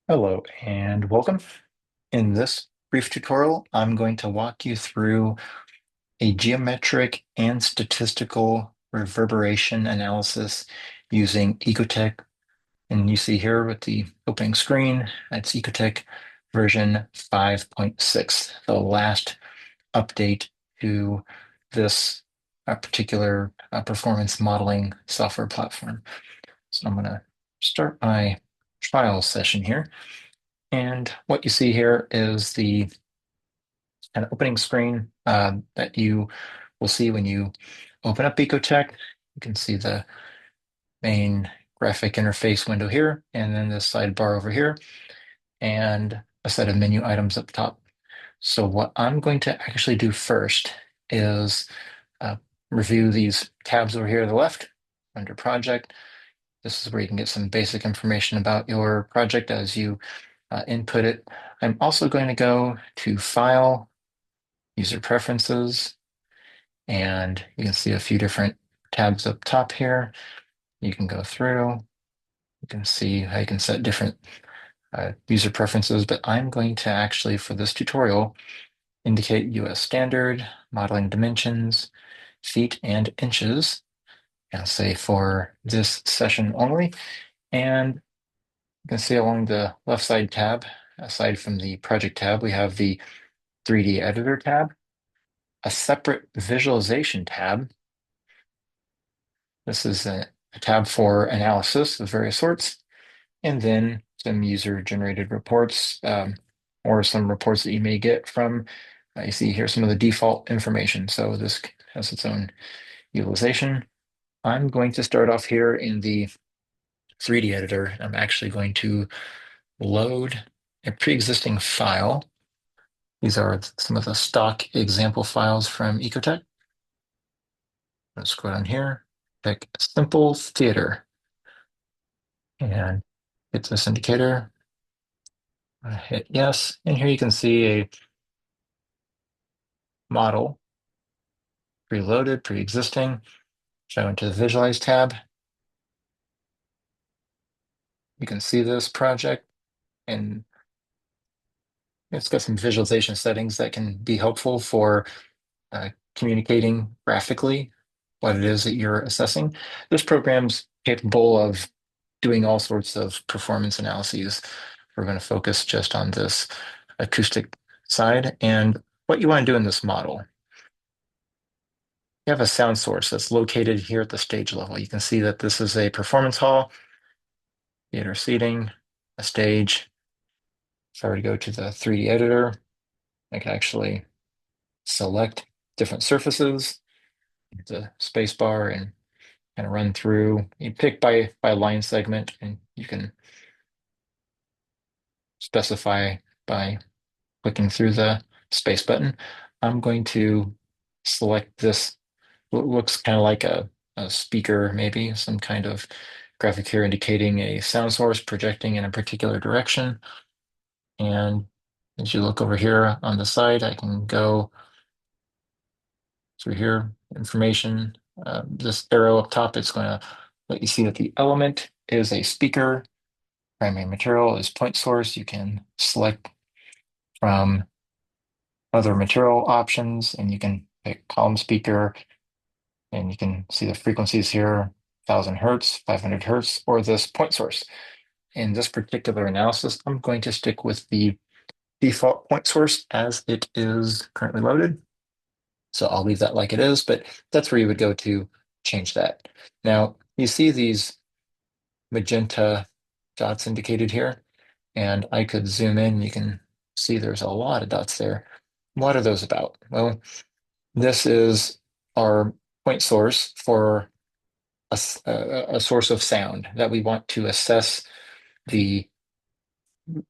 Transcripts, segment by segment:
Hello and welcome. In this brief tutorial, I'm going to walk you through a geometric and statistical reverberation analysis using Ecotect. And you see here with the opening screen, that's Ecotect version 5.6, the last update to this particular performance modeling software platform. So I'm going to start my trial session here. And what you see here is the kind of opening screen that you will see when you open up Ecotech. You can see the main graphic interface window here, and then the sidebar over here, and a set of menu items up top. So what I'm going to actually do first is uh, review these tabs over here to the left under Project. This is where you can get some basic information about your project as you input it. I'm also going to go to File, User Preferences, and you can see a few different tabs up top here. You can go through, you can see how you can set different user preferences, but I'm going to actually, for this tutorial, indicate US standard, modeling dimensions, feet and inches, and say for this session only. And you can see along the left side tab, aside from the project tab, we have the 3D editor tab, a separate visualization tab. This is a tab for analysis of various sorts, and then some user-generated reports, or some reports that you may get from, you see here some of the default information. So this has its own utilization. I'm going to start off here in the 3D editor. I'm actually going to load a pre-existing file. These are some of the stock example files from Ecotech. Let's go down here, pick Simple Theater, and hit this indicator. Hit yes, and here you can see a model preloaded, pre-existing. Go into the Visualize tab. You can see this project, and it's got some visualization settings that can be helpful for communicating graphically what it is that you're assessing. This program's capable of doing all sorts of performance analyses. We're going to focus just on this acoustic side. And what you want to do in this model, you have a sound source that's located here at the stage level. You can see that this is a performance hall, theater seating, a stage. If I were to go to the 3D editor, I can actually select different surfaces, the space bar, and kind of run through. You pick by line segment, and you can specify by clicking through the space button. I'm going to select this, what looks kind of like a speaker, maybe some kind of graphic here indicating a sound source projecting in a particular direction. And as you look over here on the side, I can go through here, information. This arrow up top is going to let you see that the element is a speaker. Primary material is point source. You can select from other material options, and you can pick column speaker, and you can see the frequencies here, 1000 hertz, 500 hertz, or this point source. In this particular analysis, I'm going to stick with the default point source as it is currently loaded. So I'll leave that like it is, but that's where you would go to change that. Now, you see these magenta dots indicated here, and I could zoom in. You can see there's a lot of dots there. What are those about? Well, this is our point source for a source of sound that we want to assess the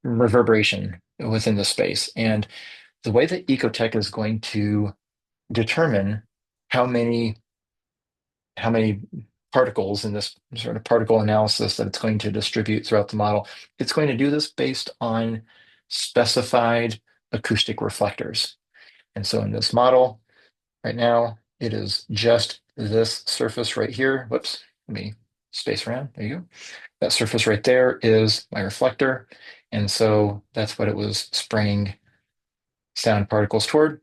reverberation within the space. And the way that Ecotech is going to determine how many particles in this sort of particle analysis that it's going to distribute throughout the model, it's going to do this based on specified acoustic reflectors. And so in this model right now, it is just this surface right here. Whoops, let me space around. There you go. That surface right there is my reflector. And so that's what it was spraying sound particles toward.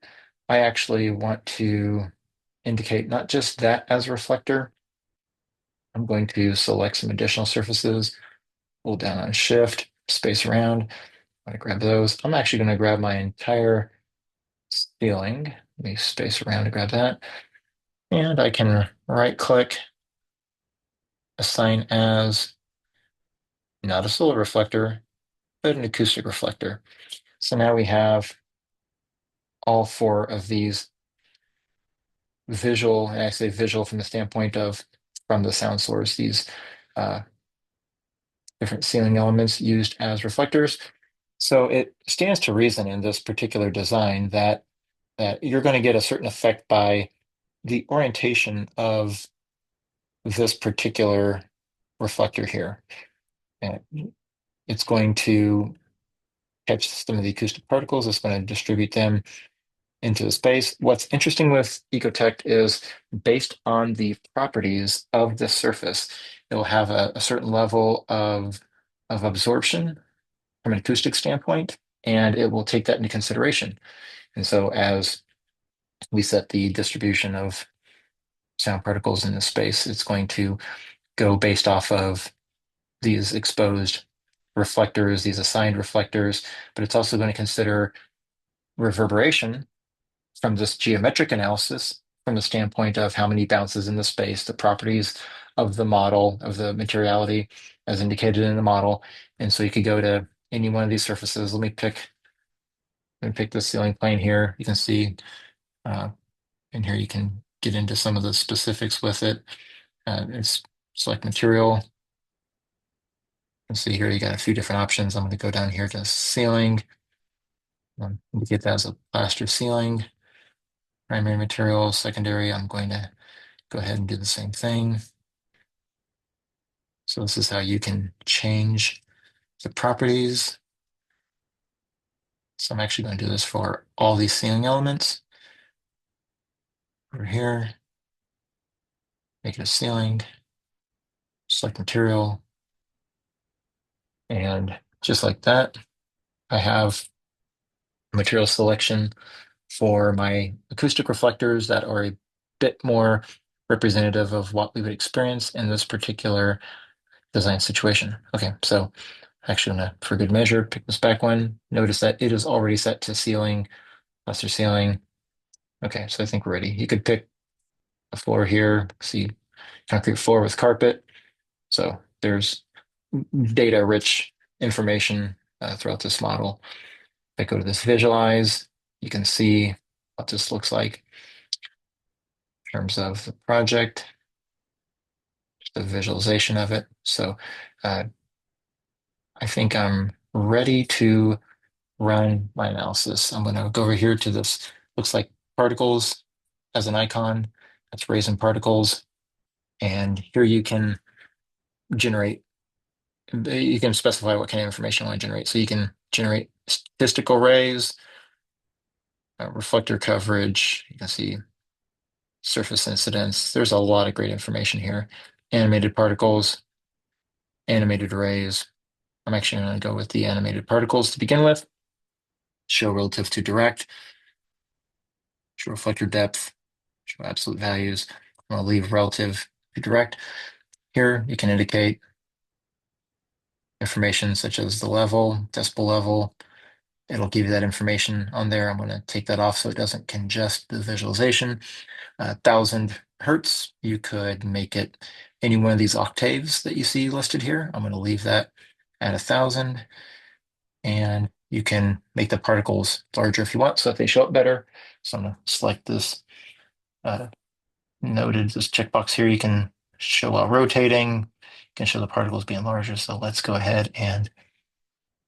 I actually want to indicate not just that as a reflector. I'm going to select some additional surfaces, hold down on Shift, space around. I'm going to grab those. I'm actually going to grab my entire ceiling. Let me space around to grab that. And I can right click, assign as not a solar reflector, but an acoustic reflector. So now we have all four of these visual, and I say visual from the standpoint of from the sound source, these uh, different ceiling elements used as reflectors. So it stands to reason in this particular design that you're going to get a certain effect by the orientation of this particular reflector here. And it's going to catch some of the acoustic particles. It's going to distribute them into the space. What's interesting with Ecotect is based on the properties of the surface, it will have a certain level of absorption from an acoustic standpoint, and it will take that into consideration. And so as we set the distribution of sound particles in the space, it's going to go based off of these exposed reflectors, these assigned reflectors, but it's also going to consider reverberation from this geometric analysis from the standpoint of how many bounces in the space, the properties of the model, of the materiality as indicated in the model. And so you could go to any one of these surfaces. Let me pick the ceiling plane here. You can see uh, in here you can get into some of the specifics with it. It's select material. You can see here you got a few different options. I'm going to go down here to ceiling. Indicate that as a plaster ceiling. Primary material, secondary, I'm going to go ahead and do the same thing. So this is how you can change the properties. So I'm actually going to do this for all these ceiling elements. Over here, make it a ceiling, select material, and just like that, I have material selection for my acoustic reflectors that are a bit more representative of what we would experience in this particular design situation. Okay, so actually I'm gonna, for good measure, pick this back one. Notice that it is already set to ceiling, cluster ceiling. Okay, so I think we're ready. You could pick a floor here, see concrete floor with carpet. So there's data-rich information throughout this model. If I go to this visualize, you can see what this looks like in terms of the project, just a visualization of it. So uh, I think I'm ready to run my analysis. I'm going to go over here to this, looks like particles as an icon. That's raising particles. And here you can generate, you can specify what kind of information you want to generate. So you can generate statistical rays, reflector coverage. You can see surface incidence. There's a lot of great information here. Animated particles, animated arrays. I'm actually going to go with the animated particles to begin with. Show relative to direct, show reflector depth, show absolute values. I'm going to leave relative to direct. Here you can indicate information such as the level, decibel level. It'll give you that information on there. I'm going to take that off so it doesn't congest the visualization. 1,000 Hertz, you could make it any one of these octaves that you see listed here. I'm going to leave that at 1,000, and you can make the particles larger if you want, so that they show up better. So I'm going to select this noted, this checkbox here. You can show while rotating, you can show the particles being larger. So let's go ahead and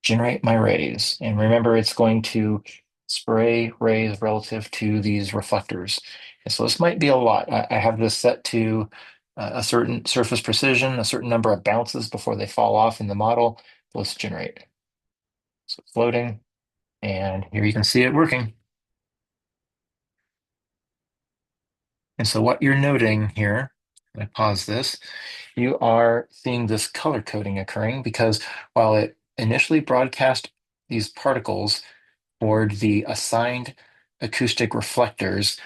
generate my rays. And remember, it's going to spray rays relative to these reflectors. And so this might be a lot. I have this set to a certain surface precision, a certain number of bounces before they fall off in the model. Let's generate. So floating, and here you can see it working. And so what you're noting here, I pause this, you are seeing this color coding occurring because while it initially broadcast these particles toward the assigned acoustic reflectors.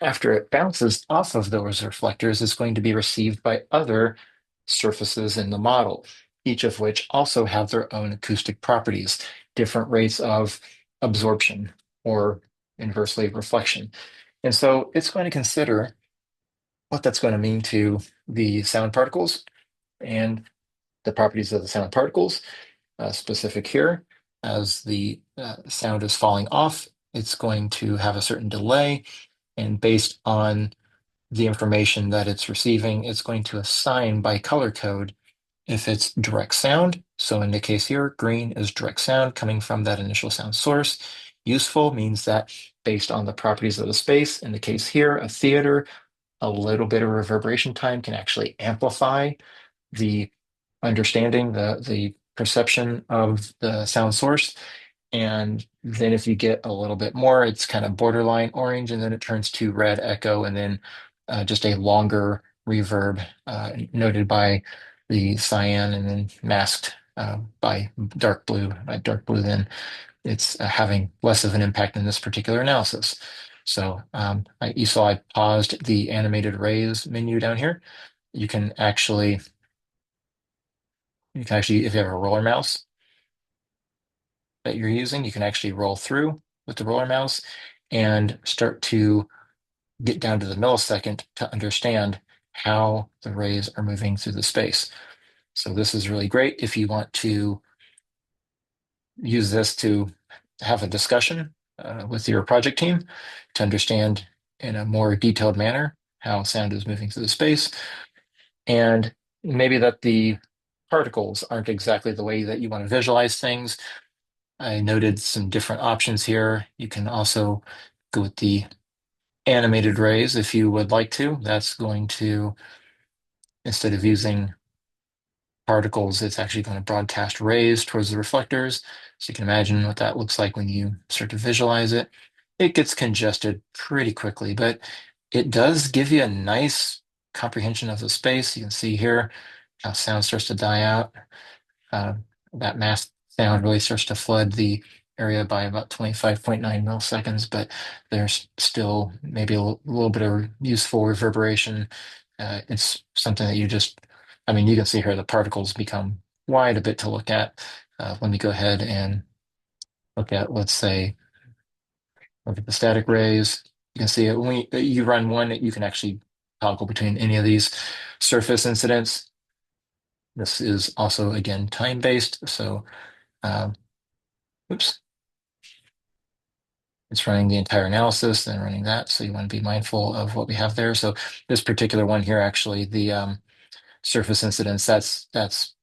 After it bounces off of those reflectors, it's going to be received by other surfaces in the model, each of which also have their own acoustic properties, different rates of absorption or inversely reflection. And so it's going to consider what that's going to mean to the sound particles and the properties of the sound particles, specific here. As the sound is falling off, it's going to have a certain delay, and based on the information that it's receiving, it's going to assign by color code if it's direct sound. So in the case here, green is direct sound coming from that initial sound source. Useful means that based on the properties of the space, in the case here, a theater, a little bit of reverberation time can actually amplify the understanding, the perception of the sound source. And then if you get a little bit more, it's kind of borderline orange, and then it turns to red echo, and then just a longer reverb noted by the cyan, and then masked by dark blue. By dark blue, then it's having less of an impact in this particular analysis. So you saw I paused the animated rays menu down here. You can actually, if you have a roller mouse that you're using, you can actually roll through with the roller mouse and start to get down to the millisecond to understand how the rays are moving through the space. So this is really great if you want to use this to have a discussion with your project team to understand in a more detailed manner how sound is moving through the space, and maybe that the particles aren't exactly the way that you want to visualize things. I noted some different options here. You can also go with the animated rays if you would like to. That's going to, instead of using particles, it's actually going to broadcast rays towards the reflectors. So you can imagine what that looks like when you start to visualize it. It gets congested pretty quickly, but it does give you a nice comprehension of the space. You can see here how sound starts to die out. Uh, that mass sound really starts to flood the area by about 25.9 milliseconds, but there's still maybe a little bit of useful reverberation. It's something that I mean, you can see here the particles become wide a bit to look at. Let me go ahead and look at, let's say, look at the static rays. You can see it when you run one, you can actually toggle between any of these surface incidents. This is also, again, time-based, so um, oops, it's running the entire analysis, then running that. So you want to be mindful of what we have there. So this particular one here, actually, the surface incidence, that's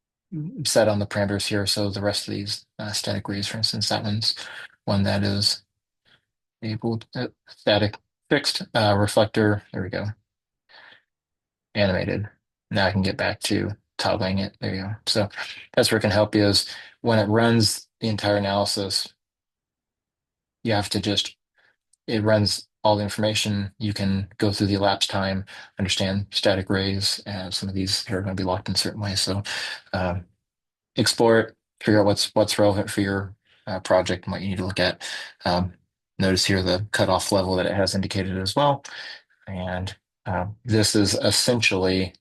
set on the parameters here. So the rest of these static rays, for instance, that one's one that is able static fixed reflector. There we go. Animated. Now I can get back to toggling it. There you go. So that's where it can help you is when it runs the entire analysis, you have to just it runs all the information. You can go through the elapsed time, understand static rays, and some of these here are going to be locked in certain ways. So explore it, figure out what's relevant for your project and what you need to look at. Notice here the cutoff level that it has indicated as well. And this is essentially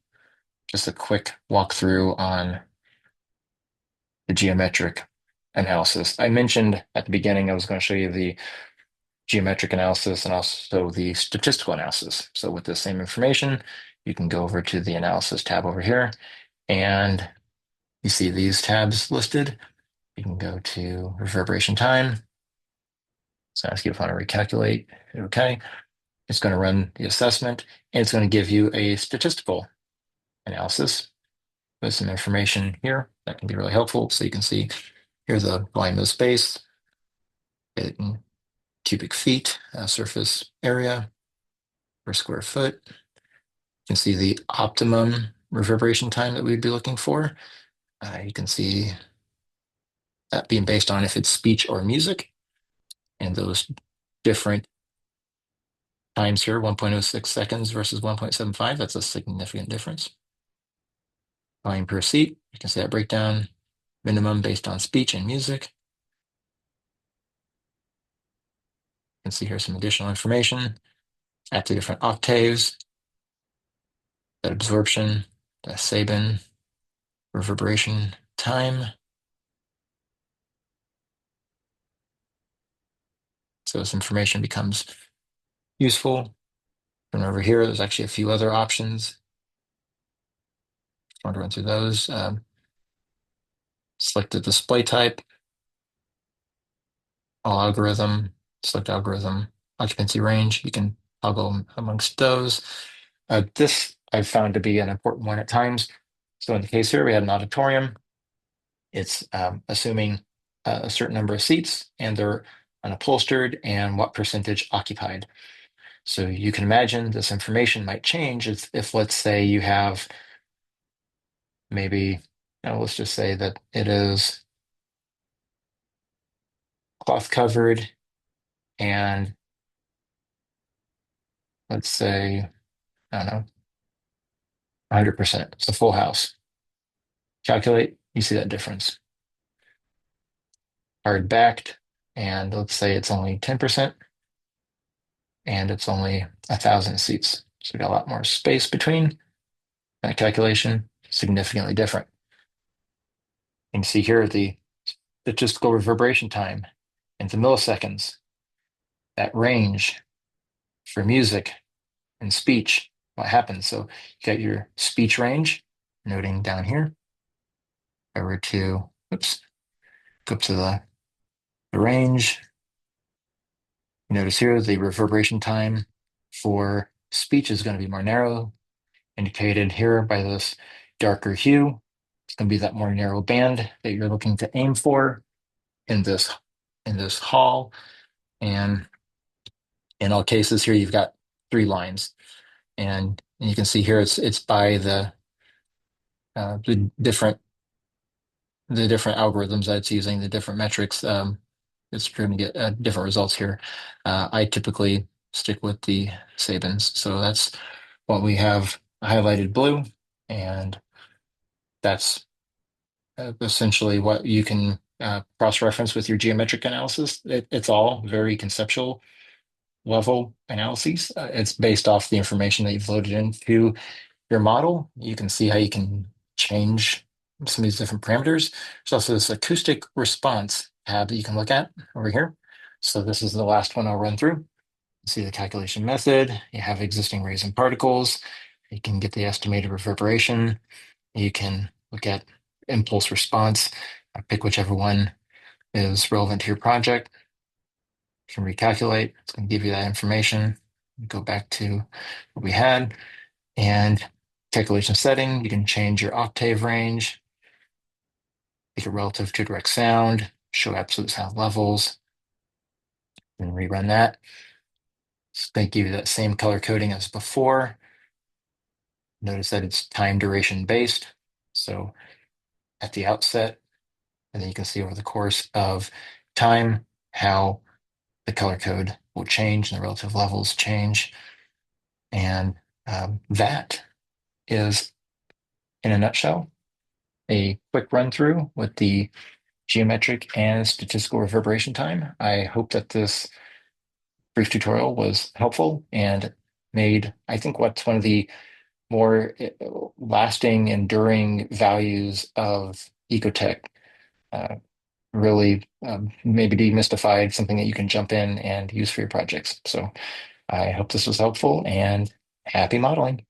just a quick walkthrough on the geometric analysis. I mentioned at the beginning I was going to show you the geometric analysis and also the statistical analysis. So with the same information, you can go over to the analysis tab over here, and you see these tabs listed. You can go to reverberation time. So ask you if you want to recalculate. Okay. It's going to run the assessment, and it's going to give you a statistical analysis with some information here that can be really helpful. So you can see here's the volume of space, in cubic feet, surface area per square foot. You can see the optimum reverberation time that we'd be looking for. You can see that being based on if it's speech or music, and those different times here, 1.06 seconds versus 1.75, that's a significant difference. Volume per seat, you can see that breakdown. minimum based on speech and music. You can see here some additional information at the different octaves, that absorption, the Sabin, reverberation time. So this information becomes useful. And over here, there's actually a few other options. I want to run through those. Select the display type, all algorithm, select algorithm, occupancy range. You can toggle amongst those. This I've found to be an important one at times. So in the case here, we had an auditorium. It's assuming a certain number of seats, and they're unupholstered and what percentage occupied. So you can imagine this information might change if let's say you have maybe, let's just say that it is cloth covered and let's say, I don't know, 100%. It's a full house. Calculate, you see that difference. Hard backed, and let's say it's only 10% and it's only 1,000 seats. So we got a lot more space between. That calculation, significantly different. You can see here the statistical reverberation time into milliseconds, that range for music and speech, what happens. So you got your speech range, noting down here. Over to, oops, go up to the range. Notice here the reverberation time for speech is going to be more narrow, indicated here by this darker hue. It's going to be that more narrow band that you're looking to aim for in this hall. And in all cases here, you've got 3 lines. And you can see here it's by the different algorithms that it's using, the different metrics. It's going to get different results here. I typically stick with the Sabins. So that's what we have highlighted blue, and that's essentially what you can cross-reference with your geometric analysis. It's all very conceptual level analyses. It's based off the information that you've loaded into your model. You can see how you can change some of these different parameters. There's also this acoustic response tab that you can look at over here. So this is the last one I'll run through. See the calculation method. You have existing rays and particles. You can get the estimated reverberation. You can look at impulse response. Pick whichever one is relevant to your project. You can recalculate. It's going to give you that information. Go back to what we had. And calculation setting, you can change your octave range, make it relative to direct sound, show absolute sound levels, and rerun that. It's going to give you that same color coding as before. Notice that it's time duration based. So at the outset, and then you can see over the course of time how the color code will change and the relative levels change. And that is, in a nutshell, a quick run through with the geometric and statistical reverberation time. I hope that this brief tutorial was helpful and made, I think, what's one of the more lasting, enduring values of Ecotect uh, really maybe demystified, something that you can jump in and use for your projects. So I hope this was helpful, and happy modeling.